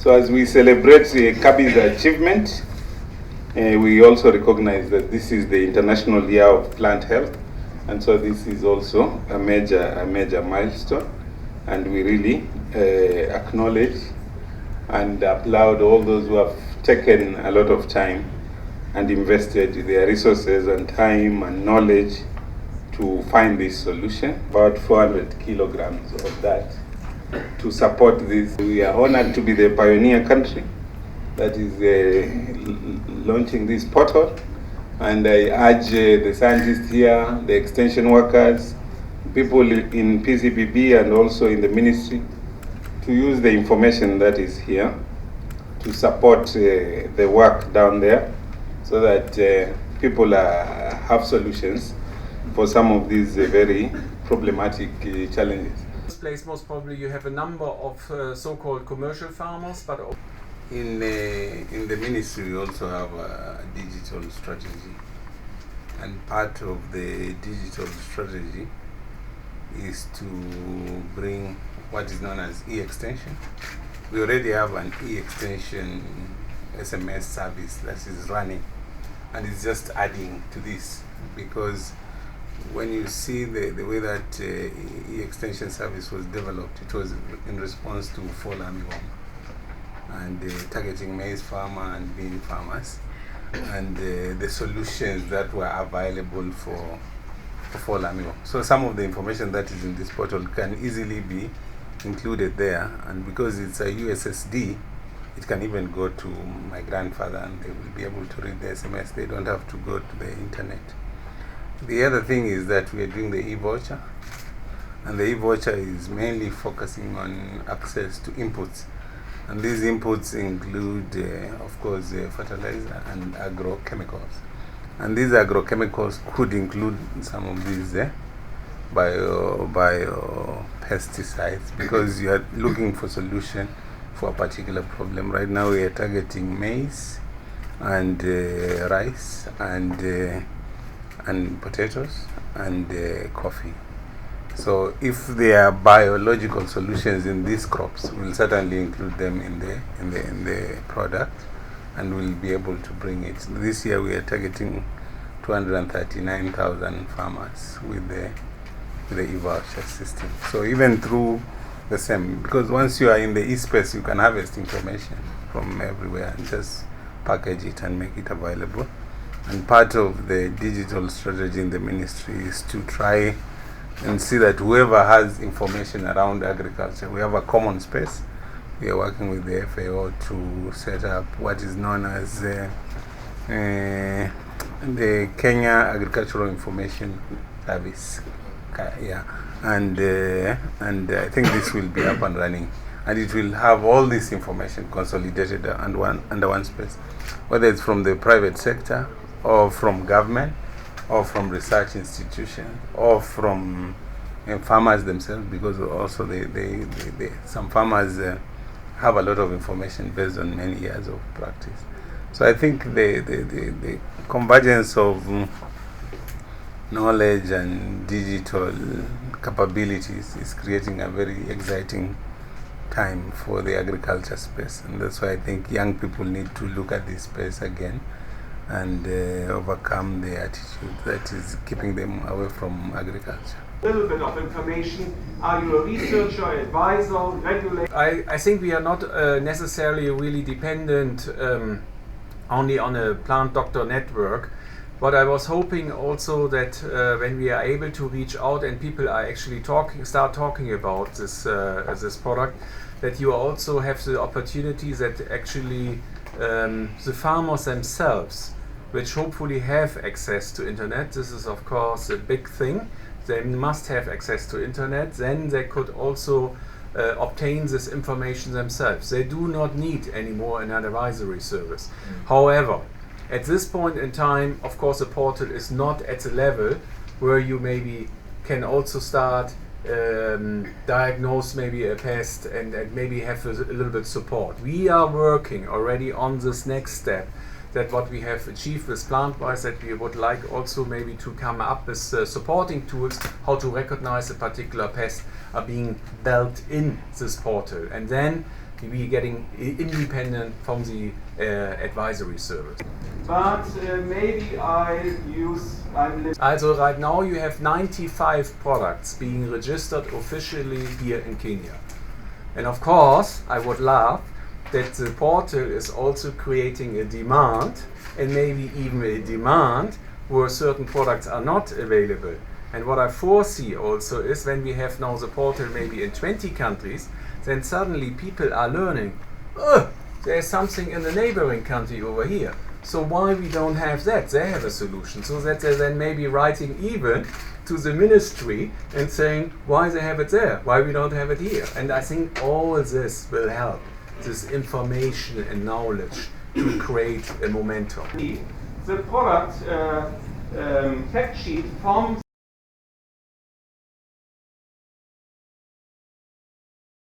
So as we celebrate Kabi's achievement, we also recognize that this is the International Year of Plant Health, and so this is also a major milestone, and we really acknowledge and applaud all those who have taken a lot of time and invested their resources and time and knowledge to find this solution. About 400 kilograms of that to support this. We are honored to be the pioneer country that is launching this portal, and I urge the scientists here, the extension workers, people in PCPB and also in the ministry to use the information that is here to support the work down there, so that people have solutions for some of these very problematic challenges. In this place, most probably you have a number of so-called commercial farmers, but in the ministry we also have a digital strategy, and part of the digital strategy is to bring what is known as e-extension. We already have an e-extension SMS service that is running, and it's just adding to this, because when you see the way that e-extension service was developed, it was in response to fall armyworm and targeting maize farmer and bean farmers, and the solutions that were available for fall armyworm. So some of the information that is in this portal can easily be included there, and because it's a USSD, it can even go to my grandfather and they will be able to read the SMS. They don't have to go to the internet. The other thing is that we are doing the e-voucher, and the e-voucher is mainly focusing on access to inputs, and these inputs include of course fertilizer and agrochemicals, and these agrochemicals could include some of these bio pesticides, because you are looking for solution for a particular problem. Right now we are targeting maize and rice and potatoes and coffee. So if there are biological solutions in these crops, we'll certainly include them in the product, and we'll be able to bring it. This year we are targeting 239,000 farmers with the e-voucher system. So even through the same, because once you are in the e-space, you can harvest information from everywhere and just package it and make it available. And part of the digital strategy in the ministry is to try and see that whoever has information around agriculture, we have a common space. We are working with the FAO to set up what is known as the Kenya Agricultural Information Service. Yeah, and I think this will be up and running, and it will have all this information consolidated under one space, whether it's from the private sector or from government or from research institutions or from farmers themselves, because also some farmers have a lot of information based on many years of practice. So I think the convergence of knowledge and digital capabilities is creating a very exciting time for the agriculture space, and that's why I think young people need to look at this space again and overcome the attitude that is keeping them away from agriculture. A little bit of information. Are you a researcher, advisor, regulator? I think we are not necessarily really dependent only on a plant doctor network. But I was hoping also that when we are able to reach out and people are actually start talking about this product, that you also have the opportunity that actually the farmers themselves, which hopefully have access to internet, this is of course a big thing, they must have access to internet, then they could also obtain this information themselves. They do not need anymore an advisory service. However, at this point in time, of course, the portal is not at the level where you maybe can also start diagnose maybe a pest and maybe have a little bit support. We are working already on this next step, that what we have achieved with PlantWise, that we would like also maybe to come up with supporting tools, how to recognize a particular pest are being built in this portal. And then we getting independent from the advisory service. But maybe Also right now you have 95 products being registered officially here in Kenya. And of course, I would love that the portal is also creating a demand, and maybe even a demand where certain products are not available. And what I foresee also is when we have now the portal maybe in 20 countries, then suddenly people are learning, oh, there's something in the neighboring country over here. So why we don't have that? They have a solution. So that they're then maybe writing even to the ministry and saying why they have it there, why we don't have it here. And I think all this will help, this information and knowledge, to create a momentum. The product fact sheet from